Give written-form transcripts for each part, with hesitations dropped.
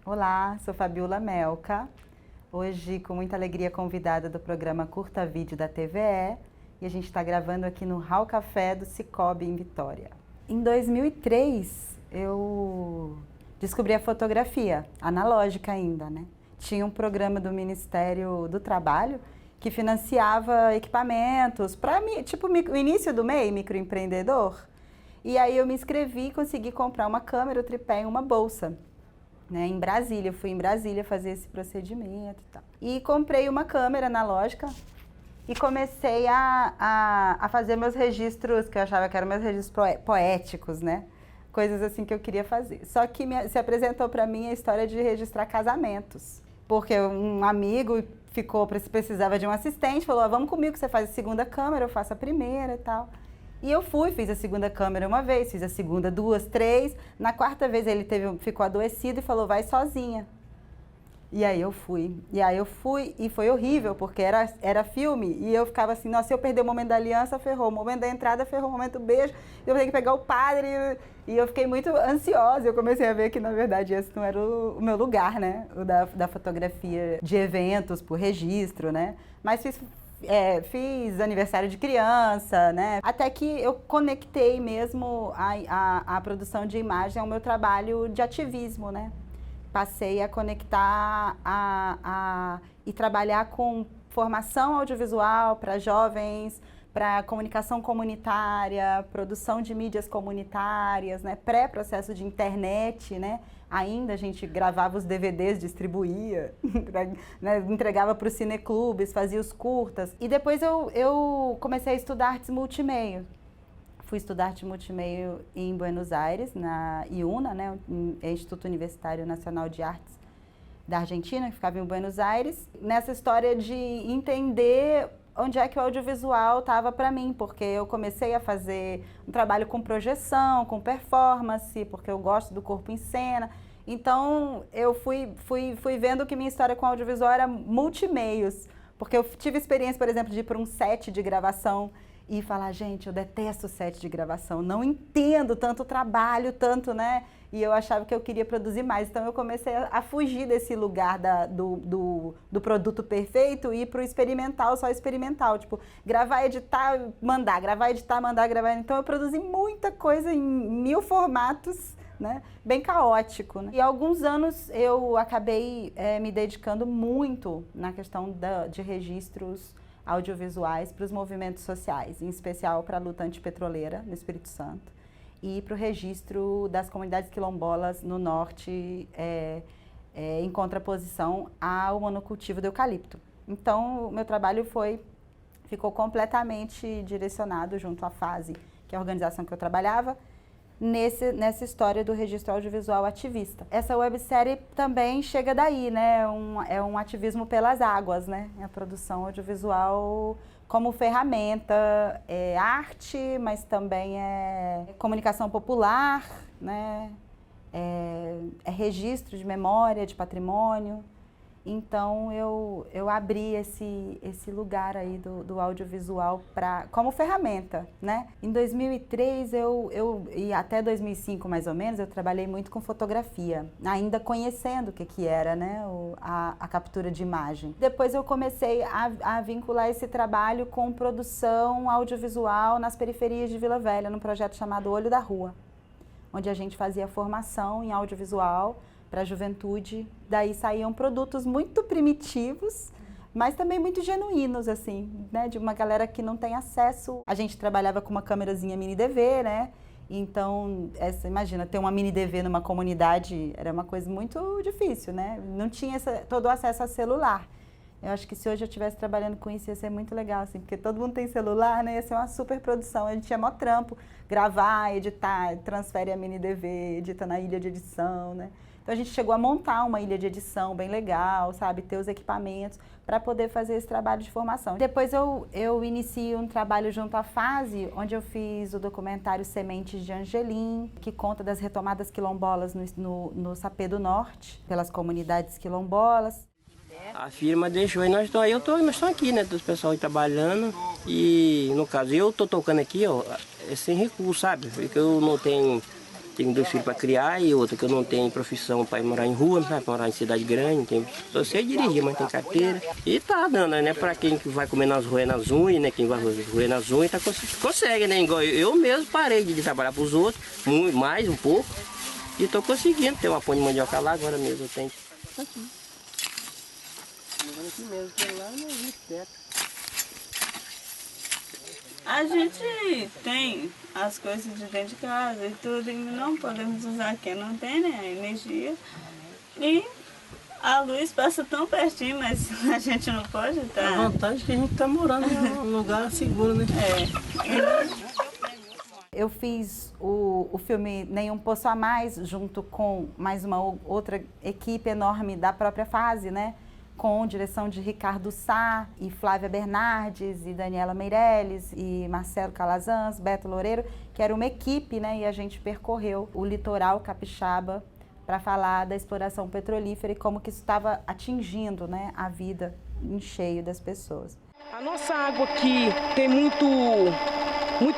Olá, sou Fabiola Melca. Hoje, com muita alegria, convidada do programa Curta Vídeo da TVE, e a gente está gravando aqui no Hall Café do Cicobi, em Vitória. Em 2003, eu descobri a fotografia, analógica ainda, né? Tinha um programa do Ministério do Trabalho que financiava equipamentos para tipo o início do MEI, microempreendedor. E aí eu me inscrevi e consegui comprar uma câmera, um tripé e uma bolsa. Né, em Brasília, eu fui em Brasília fazer esse procedimento e tal. E comprei uma câmera analógica e comecei a fazer meus registros, que eu achava que eram meus registros poéticos, né? Coisas assim que eu queria fazer. Só que se apresentou para mim a história de registrar casamentos. Porque um amigo precisava de um assistente, falou, vamos comigo que você faz a segunda câmera, eu faço a primeira e tal. E eu fiz a segunda câmera uma vez, fiz a segunda duas, três. Na quarta vez ele ficou adoecido e falou, vai sozinha. E aí eu fui. E foi horrível, porque era filme. E eu ficava assim, nossa, se eu perder o momento da aliança, ferrou. O momento da entrada, ferrou. O momento do beijo, eu tenho que pegar o padre. E eu fiquei muito ansiosa. Eu comecei a ver que, na verdade, esse não era o meu lugar, né? O da fotografia de eventos, por registro, né? Mas fiz aniversário de criança, né? Até que eu conectei mesmo a produção de imagem ao meu trabalho de ativismo, né? Passei a conectar e trabalhar com formação audiovisual para jovens, para comunicação comunitária, produção de mídias comunitárias, né? Pré-processo de internet, né? Ainda a gente gravava os DVDs, distribuía, né? Entregava para os cineclubes, fazia os curtas. E depois eu comecei a estudar artes multimeio. Fui estudar arte multimeio em Buenos Aires, na IUNA, né? Instituto Universitário Nacional de Artes da Argentina, que ficava em Buenos Aires. Nessa história de entender onde é que o audiovisual estava para mim, porque eu comecei a fazer um trabalho com projeção, com performance, porque eu gosto do corpo em cena. Então, eu fui vendo que minha história com audiovisual era multimeios, porque eu tive experiência, por exemplo, de ir para um set de gravação e falar, gente, eu detesto set de gravação, não entendo tanto trabalho, tanto, né? E eu achava que eu queria produzir mais. Então eu comecei a fugir desse lugar do produto perfeito e ir para o experimental, só experimental. Tipo, gravar, editar, mandar, gravar, editar, mandar, gravar. Então eu produzi muita coisa em 1000 formatos, né? Bem caótico, né? E há alguns anos eu acabei me dedicando muito na questão de registros audiovisuais para os movimentos sociais, em especial para a luta antipetroleira no Espírito Santo e para o registro das comunidades quilombolas no norte, em contraposição ao monocultivo do eucalipto. Então, o meu trabalho ficou completamente direcionado junto à FASE, que é a organização que eu trabalhava, nessa história do registro audiovisual ativista. Essa websérie também chega daí, né? É um ativismo pelas águas, né? A produção audiovisual como ferramenta, é arte, mas também é comunicação popular, né? É registro de memória, de patrimônio. Então, eu abri esse lugar aí do audiovisual como ferramenta, né? Em 2003, e até 2005, mais ou menos, eu trabalhei muito com fotografia, ainda conhecendo o que era, né? A captura de imagem. Depois eu comecei a vincular esse trabalho com produção audiovisual nas periferias de Vila Velha, num projeto chamado Olho da Rua, onde a gente fazia formação em audiovisual para a juventude. Daí saíam produtos muito primitivos, mas também muito genuínos, assim, né? De uma galera que não tem acesso. A gente trabalhava com uma câmerazinha mini DV, né? Então, imagina, ter uma mini DV numa comunidade era uma coisa muito difícil, né? Não tinha todo o acesso a celular. Eu acho que se hoje eu estivesse trabalhando com isso ia ser muito legal, assim, porque todo mundo tem celular, né? Ia ser uma super produção. A gente tinha mó trampo, gravar, editar, transfere a mini DV, edita na ilha de edição, né? Então a gente chegou a montar uma ilha de edição bem legal, sabe? Ter os equipamentos para poder fazer esse trabalho de formação. Depois eu iniciei um trabalho junto à FASE, onde eu fiz o documentário Sementes de Angelim, que conta das retomadas quilombolas no Sapê do Norte, pelas comunidades quilombolas. A firma deixou e nós estamos aqui, né? Todos o pessoal aí trabalhando. E no caso, eu tô tocando aqui, ó, sem recurso, sabe? Porque eu não tenho tenho 2 filhos para criar e outra que eu não tenho profissão para morar em rua, para morar em cidade grande, não tenho, eu sei dirigir, mas tem carteira. E tá dando, né, para quem vai comer nas ruas nas unhas, né, quem vai roer nas unhas, tá, consegue, né, igual eu mesmo parei de trabalhar para os outros, mais um pouco, e tô conseguindo ter uma pão de mandioca lá, agora mesmo eu tenho. Aqui. Aqui mesmo, que lá não existe teto. A gente tem as coisas de dentro de casa e tudo, e não podemos usar aqui, não tem, né, a energia. E a luz passa tão pertinho, mas a gente não pode estar. A vantagem é que a gente está morando num lugar seguro, né? Eu fiz o filme Nenhum Poço a Mais, junto com mais uma outra equipe enorme da própria Fase, né? Com direção de Ricardo Sá e Flávia Bernardes e Daniela Meirelles e Marcelo Calazans, Beto Loureiro, que era uma equipe, né? E a gente percorreu o litoral capixaba para falar da exploração petrolífera e como que isso estava atingindo, né, a vida em cheio das pessoas. A nossa água aqui tem muito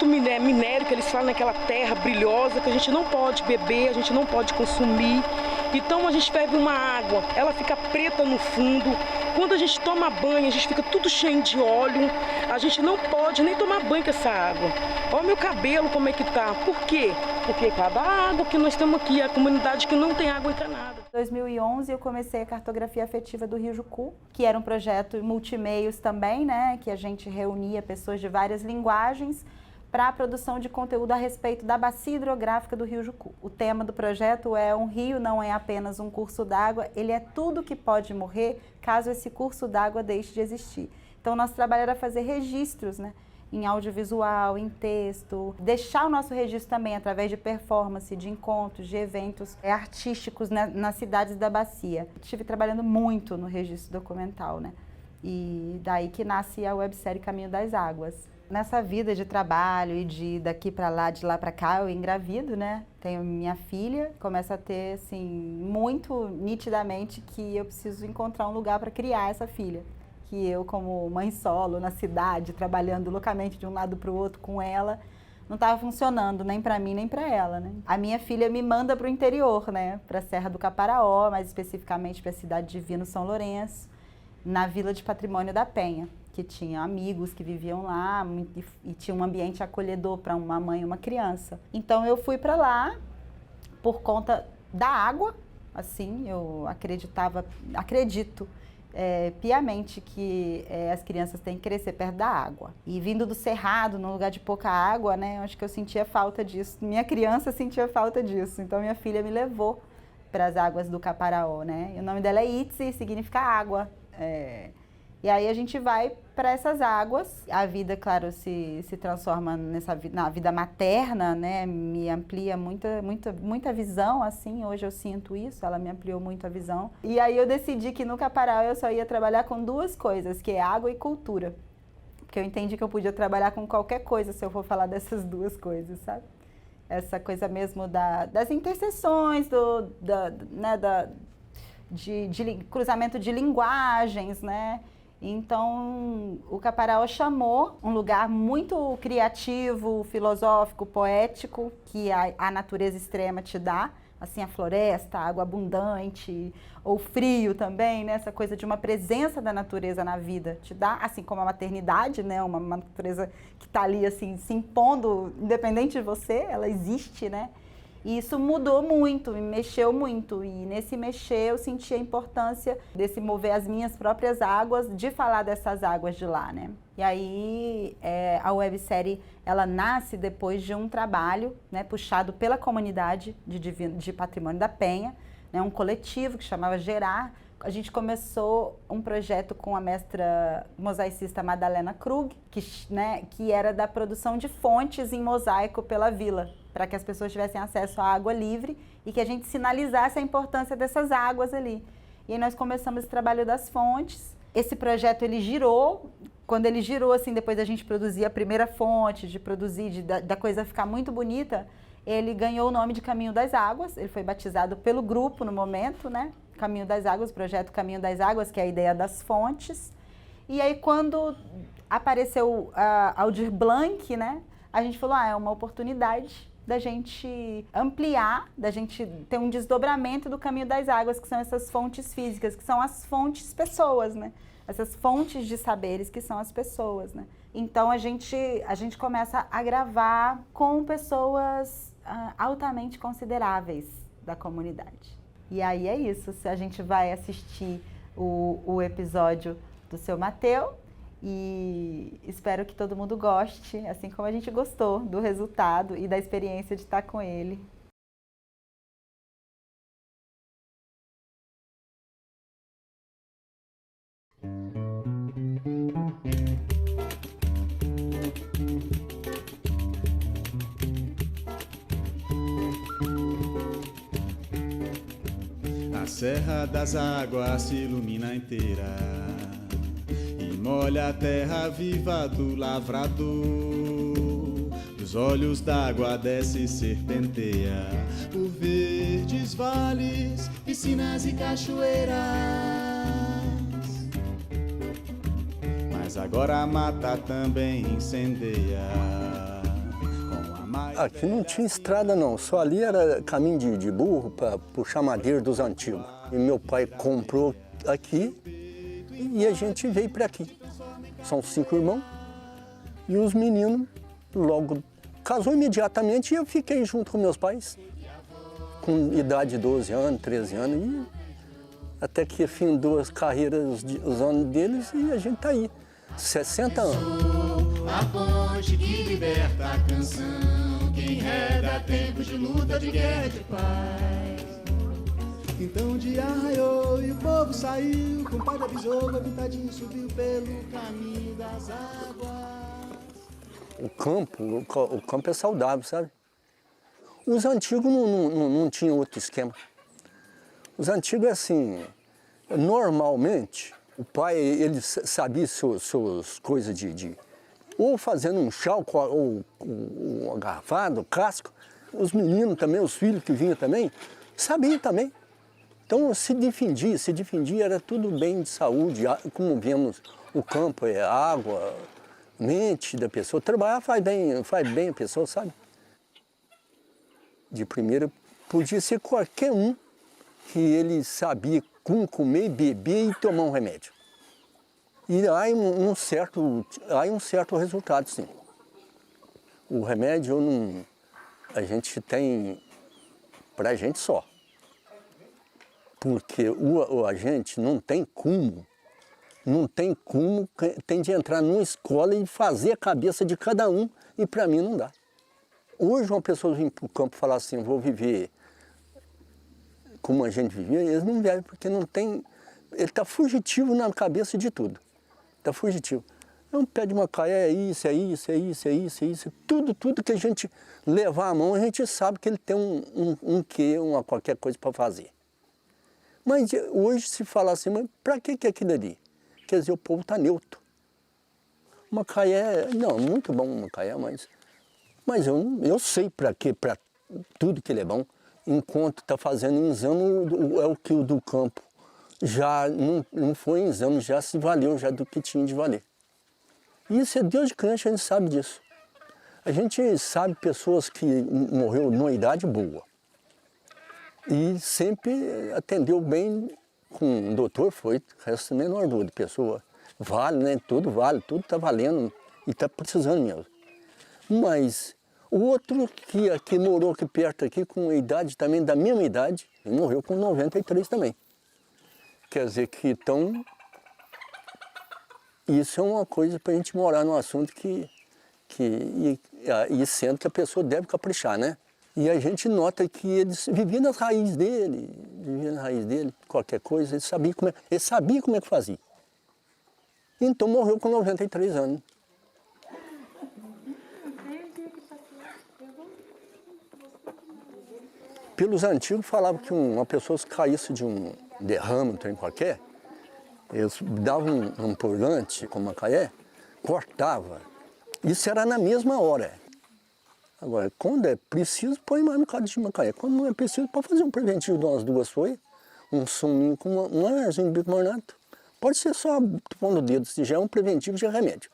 minério, que eles falam naquela terra brilhosa, que a gente não pode beber, a gente não pode consumir. Então a gente bebe uma água, ela fica preta no fundo. Quando a gente toma banho, a gente fica tudo cheio de óleo. A gente não pode nem tomar banho com essa água. Olha o meu cabelo como é que tá. Por quê? Porque cada água que nós temos aqui, a comunidade que não tem água encanada. Em 2011 eu comecei a cartografia afetiva do Rio Jucu, que era um projeto multimeios também, né, que a gente reunia pessoas de várias linguagens para a produção de conteúdo a respeito da bacia hidrográfica do Rio Jucu. O tema do projeto é: um rio não é apenas um curso d'água, ele é tudo que pode morrer caso esse curso d'água deixe de existir. Então, nosso trabalho era fazer registros, né, em audiovisual, em texto, deixar o nosso registro também através de performance, de encontros, de eventos artísticos, né, nas cidades da bacia. Estive trabalhando muito no registro documental, né, e daí que nasce a websérie Caminho das Águas. Nessa vida de trabalho e de daqui para lá, de lá para cá, eu engravido, né? Tenho minha filha, começa a ter, assim, muito nitidamente que eu preciso encontrar um lugar para criar essa filha. Que eu, como mãe solo, na cidade, trabalhando loucamente de um lado para o outro com ela, não estava funcionando nem para mim nem para ela, né? A minha filha me manda para o interior, né? Para a Serra do Caparaó, mais especificamente para a cidade de Divino São Lourenço, na Vila de Patrimônio da Penha, que tinha amigos que viviam lá e tinha um ambiente acolhedor para uma mãe e uma criança. Então eu fui para lá por conta da água, assim, eu acredito piamente que as crianças têm que crescer perto da água. E vindo do Cerrado, num lugar de pouca água, né, eu acho que eu sentia falta disso. Minha criança sentia falta disso, então minha filha me levou para as águas do Caparaó, né? E o nome dela é Itzi, significa água. E aí a gente vai para essas águas. A vida, claro, se transforma na vida materna, né? Me amplia muita visão, assim. Hoje eu sinto isso, ela me ampliou muito a visão. E aí eu decidi que no Caparaó eu só ia trabalhar com 2 coisas, que é água e cultura. Porque eu entendi que eu podia trabalhar com qualquer coisa se eu for falar dessas 2 coisas, sabe? Essa coisa mesmo das interseções, de cruzamento de linguagens, né? Então, o Caparaó chamou um lugar muito criativo, filosófico, poético, que a natureza extrema te dá, assim, a floresta, a água abundante, ou frio também, né? Essa coisa de uma presença da natureza na vida te dá, assim como a maternidade, né? Uma natureza que está ali, assim, se impondo, independente de você, ela existe, né? E isso mudou muito, me mexeu muito. E nesse mexer eu senti a importância desse mover as minhas próprias águas, de falar dessas águas de lá, né? E aí a websérie, ela nasce depois de um trabalho, né, puxado pela comunidade de Patrimônio da Penha, né, um coletivo que chamava Gerar. A gente começou um projeto com a mestra mosaicista Madalena Krug, que era da produção de fontes em mosaico pela vila, para que as pessoas tivessem acesso à água livre e que a gente sinalizasse a importância dessas águas ali. E aí nós começamos esse trabalho das fontes. Esse projeto, ele girou. Quando ele girou, assim, depois a gente produzir a primeira fonte, da coisa ficar muito bonita, ele ganhou o nome de Caminho das Águas. Ele foi batizado pelo grupo no momento, né? Caminho das Águas, o projeto Caminho das Águas, que é a ideia das fontes. E aí, quando apareceu a Aldir Blanc, né? A gente falou, é uma oportunidade da gente ampliar, da gente ter um desdobramento do caminho das águas, que são essas fontes físicas, que são as fontes pessoas, né? Essas fontes de saberes que são as pessoas, né? Então a gente começa a gravar com pessoas altamente consideráveis da comunidade. E aí é isso, a gente vai assistir o episódio do Seu Mateu e espero que todo mundo goste, assim como a gente gostou do resultado e da experiência de estar com ele. A Serra das Águas se ilumina inteira e molha a terra viva do lavrador. Dos olhos d'água desce e serpenteia por verdes vales, piscinas e cachoeiras. Mas agora a mata também incendeia. Aqui não tinha estrada não, só ali era caminho de burro para puxar madeira dos antigos. E meu pai comprou aqui e a gente veio para aqui. São 5 irmãos e os meninos logo casou imediatamente e eu fiquei junto com meus pais. Com idade de 12 anos, 13 anos e até que findou as carreiras, os anos deles e a gente tá aí, 60 anos. A ponte que liberta a canção. Quem reda tempos de luta, de guerra, de paz. Então o dia raiou e o povo saiu. Com o pai da besoura, pintadinho subiu pelo caminho das águas. O campo é saudável, sabe? Os antigos não tinham outro esquema. Os antigos, assim, normalmente, o pai, ele sabia suas coisas de ou fazendo um chau, ou um garrafado, casco. Os meninos também, os filhos que vinham também, sabiam também. Então se defendia, era tudo bem de saúde. Como vemos, o campo é água, mente da pessoa. Trabalhar faz bem a pessoa, sabe? De primeira, podia ser qualquer um que ele sabia como comer, beber e tomar um remédio. E há um certo resultado, sim. O remédio a gente tem para a gente só. Porque a gente não tem como, tem de entrar numa escola e fazer a cabeça de cada um, e para mim não dá. Hoje uma pessoa vir para o campo e falar assim, vou viver como a gente vivia, eles não vivem, porque não tem, ele está fugitivo na cabeça de tudo. Está fugitivo. É um pé de macaé, é isso. Tudo que a gente levar à mão, a gente sabe que ele tem qualquer coisa para fazer. Mas hoje se fala assim, mas para que é aquilo ali? Quer dizer, o povo está neutro. Macaé, não, muito bom o macaé, mas eu sei para tudo que ele é bom. Enquanto está fazendo exame, é o que o do campo. Já não foi em exame, já se valeu já do que tinha de valer. Isso é Deus de crente, a gente sabe disso. A gente sabe pessoas que morreu numa idade boa e sempre atendeu bem com o doutor, foi resta menor dúvida, pessoa vale, né? Tudo está valendo e está precisando mesmo. Mas o outro que morou aqui perto, aqui, com a idade também da mesma idade, ele morreu com 93 também. Quer dizer que, então, isso é uma coisa para a gente morar num assunto e sendo que a pessoa deve caprichar, né? E a gente nota que eles viviam nas raízes dele, qualquer coisa, ele sabia como é que fazia. Então morreu com 93 anos. Pelos antigos falavam que uma pessoa se caísse de um derrame, um trem qualquer, eles davam um purgante com macaé, cortava. Isso era na mesma hora. Agora, quando é preciso, põe mais no caldo de macaé. Quando não é preciso, pode fazer um preventivo de umas 2 folhas, um suminho com um arzinho de bicarbonato. Pode ser só pondo o dedo, se já é um preventivo, já é remédio.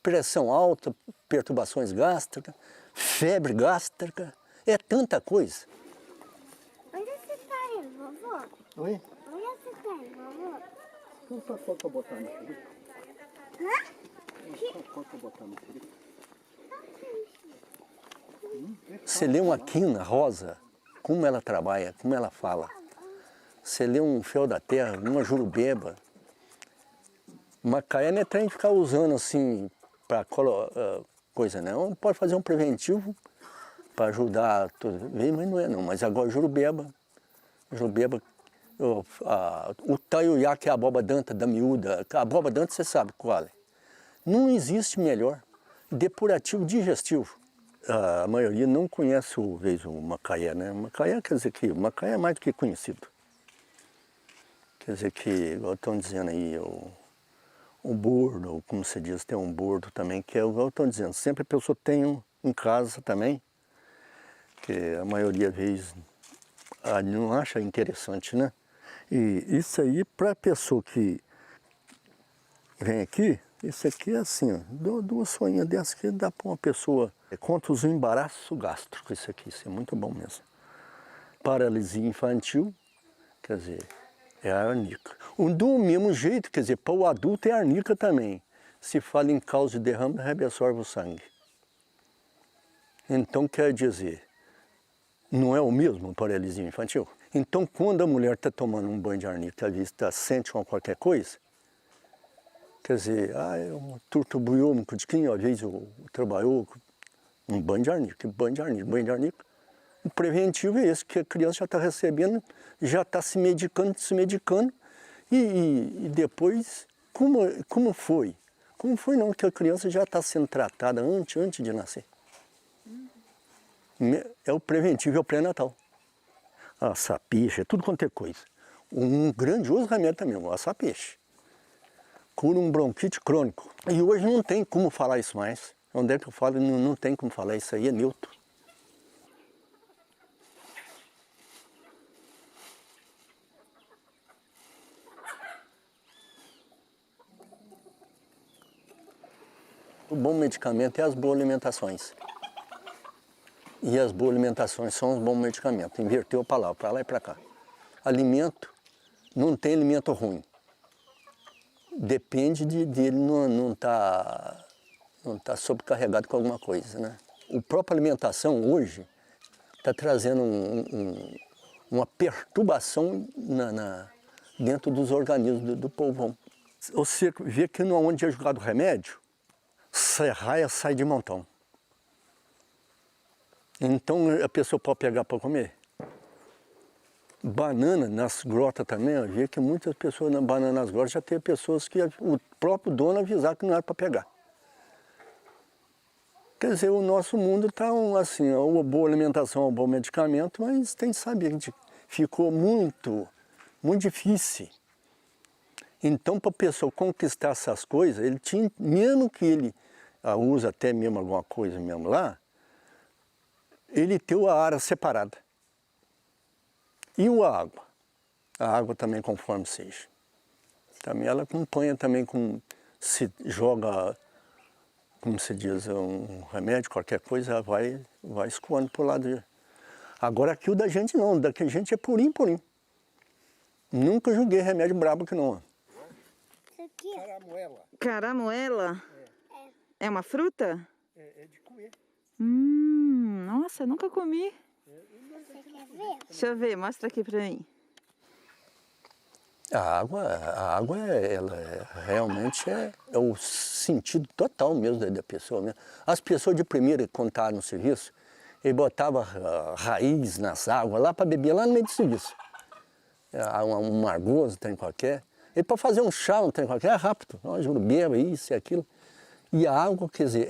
Pressão alta, perturbações gástricas, febre gástrica, é tanta coisa. Onde você tá aí, vovô? Oi? Onde você tá aí, vovô? Então só falta botar no frio. Hã? Só falta botar no frio. Você lê uma quina rosa, como ela trabalha, como ela fala. Você lê um fel da terra, uma jurubeba. Macaé não é trem de ficar usando assim para coisa, não. Pode fazer um preventivo para ajudar tudo, mas não é não. Mas agora jurubeba, o taiuiá, que é a abóbora danta da miúda, a abóbora danta você sabe qual é. Não existe melhor. Depurativo digestivo. A maioria não conhece o macaé, né? Macaé quer dizer que macaé é mais do que conhecido. Quer dizer que, igual estão dizendo aí, o bordo, como se diz, tem um bordo também, que é igual estão dizendo, sempre a pessoa tem um em casa também, que a maioria das vezes não acha interessante, né? E isso aí, para a pessoa que vem aqui, isso aqui é assim, ó, duas folhinhas dessas que dá para uma pessoa, contra os embaraços gástricos, isso é muito bom mesmo. Paralisia infantil, quer dizer, é a arnica. Do mesmo jeito, quer dizer, para o adulto é arnica também. Se fala em causa de derrame, reabsorve o sangue. Então, quer dizer, não é o mesmo paralisia infantil? Então, quando a mulher está tomando um banho de arnica, às vezes sente qualquer coisa, quer dizer, é um turtubulhômico de quem, às vezes, trabalhou um banho de arnica, banho de arnica. O preventivo é esse, que a criança já está recebendo, já está se medicando, e depois, como foi? Como foi não, que a criança já está sendo tratada antes de nascer. É o preventivo, é o pré-natal. Assar peixe, é tudo quanto é coisa. Um grandioso remédio também, o assar peixe. Cura um bronquite crônico. E hoje não tem como falar isso mais. Onde é que eu falo, não tem como falar, isso aí é neutro. O bom medicamento é as boas alimentações. E as boas alimentações são os bons medicamentos. Inverteu a palavra, para lá e para cá. Alimento, não tem alimento ruim. Depende dele não tá sobrecarregado com alguma coisa, né? A própria alimentação hoje está trazendo uma perturbação dentro dos organismos do povão. Você vê que onde é jogado remédio, serraia sai de montão. Então a pessoa pode pegar para comer. Banana nas grotas também, eu vi que muitas pessoas na banana nas grotas já tem pessoas que o próprio dono avisar que não era para pegar. Quer dizer, o nosso mundo está assim, uma boa alimentação, um bom medicamento, mas tem que saber que ficou muito difícil. Então, para a pessoa conquistar essas coisas, ele tinha, mesmo que ele usa até mesmo alguma coisa mesmo lá, ele tem a área separada. E a água? A água também conforme seja. Também ela acompanha também se joga, como se diz, um remédio, qualquer coisa, vai escoando para o lado. Agora aqui o da gente não, da gente é purinho. Nunca joguei remédio brabo que não. Isso aqui é Caramuela? Caramuela? É. É uma fruta? É de comer. Nossa, nunca comi. Você quer ver? Deixa eu ver, mostra aqui pra mim. A água realmente é o sentido total mesmo da pessoa mesmo. As pessoas de primeira, quando estavam no serviço, ele botava raiz nas águas lá para beber lá no meio do serviço. Um margoso, tem qualquer. E para fazer um chá, não tem qualquer, é rápido. Jurubeba, isso e aquilo. E a água, quer dizer,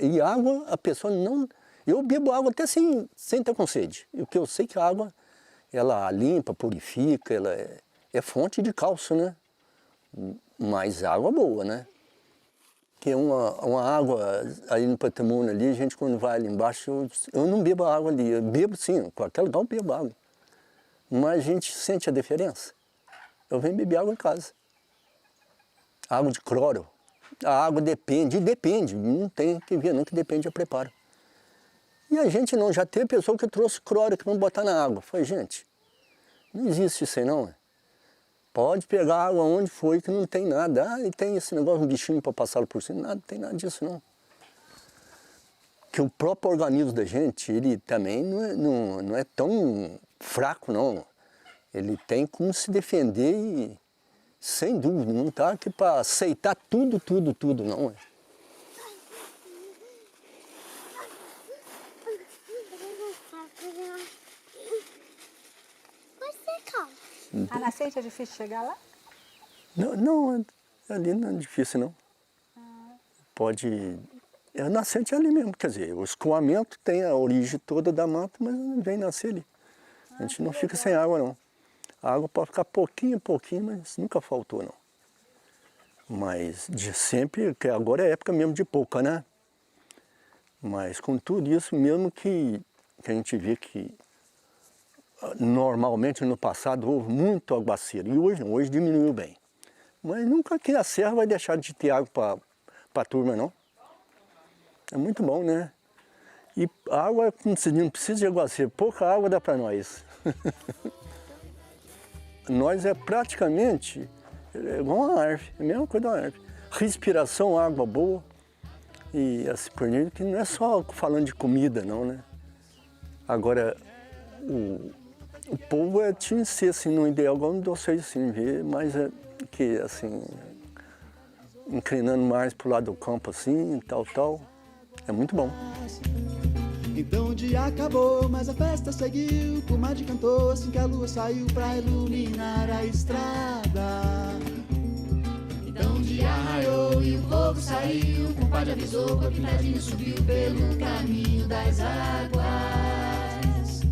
a pessoa não... Eu bebo água até sem estar com sede. E o que eu sei que a água, ela limpa, purifica, ela é fonte de cálcio, né? Mas água boa, né? Que é uma água aí no patrimônio ali, a gente quando vai ali embaixo, eu não bebo água ali. Eu bebo sim, em qualquer lugar eu bebo água. Mas a gente sente a diferença. Eu venho beber água em casa. Água de cloro. A água depende, não tem que ver não, que depende do preparo. E a gente não, já teve pessoa que trouxe cloro que vamos botar na água. Falei, gente, não existe isso aí não. Pode pegar água onde foi que não tem nada. Ah, e tem esse negócio, um bichinho para passar por cima. Nada, não tem nada disso não. Que o próprio organismo da gente, ele também não é tão fraco não. Ele tem como se defender e, sem dúvida, não está aqui para aceitar tudo não. A nascente é difícil chegar lá? Não, ali não é difícil não. Pode... A nascente é ali mesmo, quer dizer, o escoamento tem a origem toda da mata, mas vem nascer ali. A gente não fica sem água não. A água pode ficar pouquinho, mas nunca faltou não. Mas de sempre, que agora é época mesmo de pouca, né? Mas com tudo isso mesmo que a gente vê que normalmente no passado houve muito aguaceiro, e hoje não, hoje diminuiu bem. Mas nunca que a serra vai deixar de ter água para a turma não. É muito bom, né? E água, não precisa de aguaceiro, pouca água dá para nós. Nós é praticamente igual uma árvore, é a mesma coisa da árvore. Respiração, água boa, e assim por diante, que não é só falando de comida não, né? Agora, o povo tinha que ser assim, no ideal, igual vocês assim, ver, mas que assim, inclinando mais para o lado do campo assim, tal. É muito bom. Então o dia acabou, mas a festa seguiu. Comadre cantou assim que a lua saiu pra iluminar a estrada. Então o dia raiou e o fogo saiu. O compadre avisou que a pintadinha subiu pelo caminho das águas.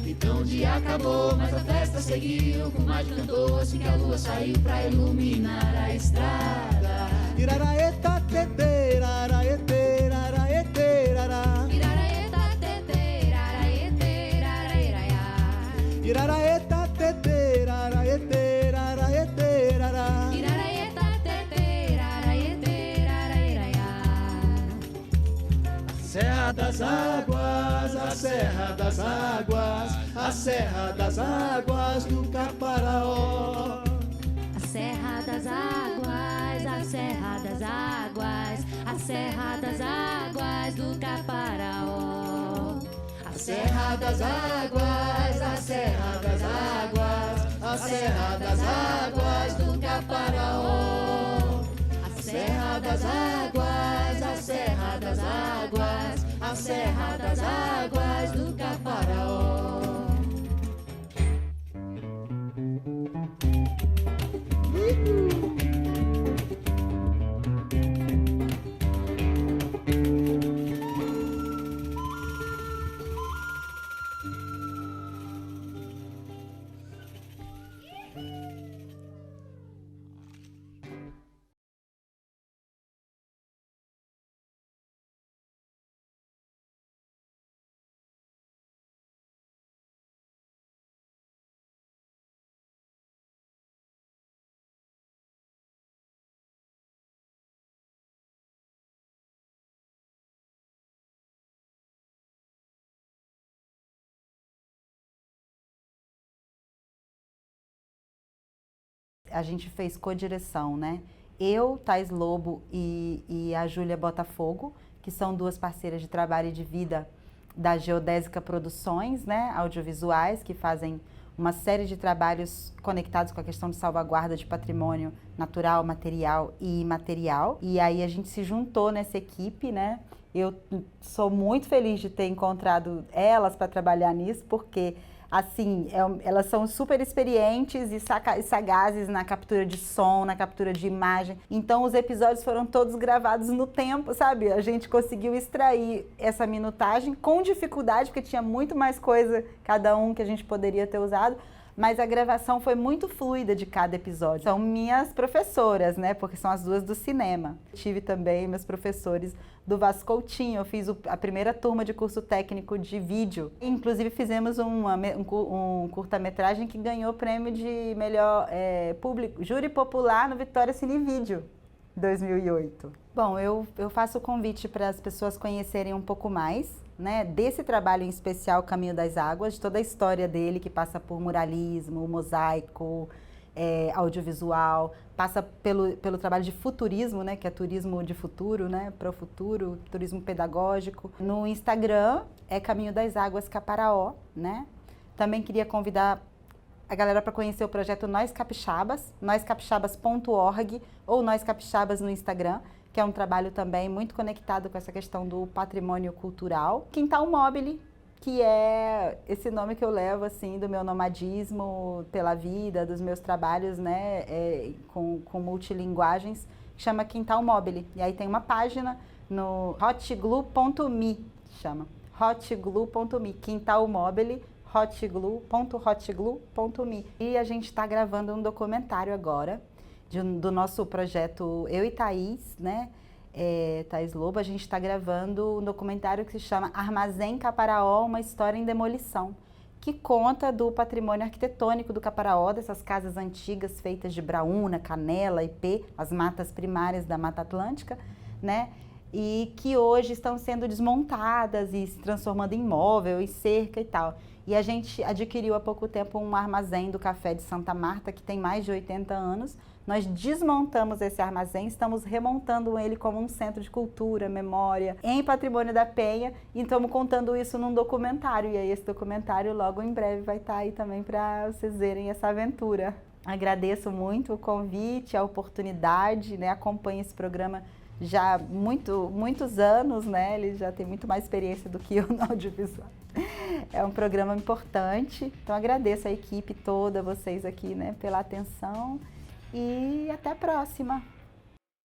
Então o dia acabou, mas a festa seguiu. Comadre cantou assim que a lua saiu pra iluminar a estrada. Iraraeta, tete, iraraete, iraraete, irará. Iraraeta, tete, iraraete, iraraeraiá. Iraraeta, tete, iraraete, iraraete, irará. Iraraeta, tete, iraraete, iraraeraiá. Serra das Águas, a Serra das Águas, a Serra das Águas do Caparaó. A Serra das Águas, a Serra das Águas, a Serra das Águas do Caparaó. A Serra das Águas, a Serra das Águas, a Serra das Águas do Caparaó. A Serra das Águas, a Serra das Águas, a Serra das Águas do Caparaó. A gente fez codireção, né? Eu, Thais Lobo e a Júlia Botafogo, que são duas parceiras de trabalho e de vida da Geodésica Produções, né? Audiovisuais, que fazem uma série de trabalhos conectados com a questão de salvaguarda de patrimônio natural, material e imaterial. E aí a gente se juntou nessa equipe, né? Eu sou muito feliz de ter encontrado elas para trabalhar nisso, porque assim, elas são super experientes e sagazes na captura de som, na captura de imagem. Então, os episódios foram todos gravados no tempo, sabe? A gente conseguiu extrair essa minutagem com dificuldade, porque tinha muito mais coisa, cada um, que a gente poderia ter usado. Mas a gravação foi muito fluida de cada episódio. São minhas professoras, né? Porque são as duas do cinema. Tive também meus professores do Vasco Coutinho. Eu fiz a primeira turma de curso técnico de vídeo. Inclusive fizemos um curta-metragem que ganhou o prêmio de melhor júri popular no Vitória Cine Vídeo 2008. Bom, eu faço o convite para as pessoas conhecerem um pouco mais né, desse trabalho em especial, Caminho das Águas, toda a história dele que passa por muralismo, mosaico, audiovisual, passa pelo trabalho de futurismo, né, que é turismo de futuro, né, para o futuro, turismo pedagógico. No Instagram é Caminho das Águas Caparaó, né? Também queria convidar a galera para conhecer o projeto Nós Capixabas, noscapixabas.org ou Nós Capixabas no Instagram, que é um trabalho também muito conectado com essa questão do patrimônio cultural. Quintal Mobile, que é esse nome que eu levo, assim, do meu nomadismo pela vida, dos meus trabalhos, né, com multilinguagens, que chama Quintal Mobile. E aí tem uma página no hotglue.me, chama hotglue.me, Quintal Mobile, hotglue.me. E a gente está gravando um documentário agora, do nosso projeto Eu e Thaís, né? Thaís Lobo, a gente está gravando um documentário que se chama Armazém Caparaó, uma história em demolição, que conta do patrimônio arquitetônico do Caparaó, dessas casas antigas feitas de braúna, canela, ipê, as matas primárias da Mata Atlântica, né? E que hoje estão sendo desmontadas e se transformando em móvel e cerca e tal. E a gente adquiriu há pouco tempo um armazém do Café de Santa Marta, que tem mais de 80 anos. Nós desmontamos esse armazém, estamos remontando ele como um centro de cultura, memória, em Patrimônio da Penha, e estamos contando isso num documentário. E aí esse documentário logo em breve vai estar aí também para vocês verem essa aventura. Agradeço muito o convite, a oportunidade, né? Acompanho esse programa já há muitos anos, né? Ele já tem muito mais experiência do que eu no audiovisual. É um programa importante, então agradeço a equipe toda, vocês aqui, né, pela atenção e até a próxima.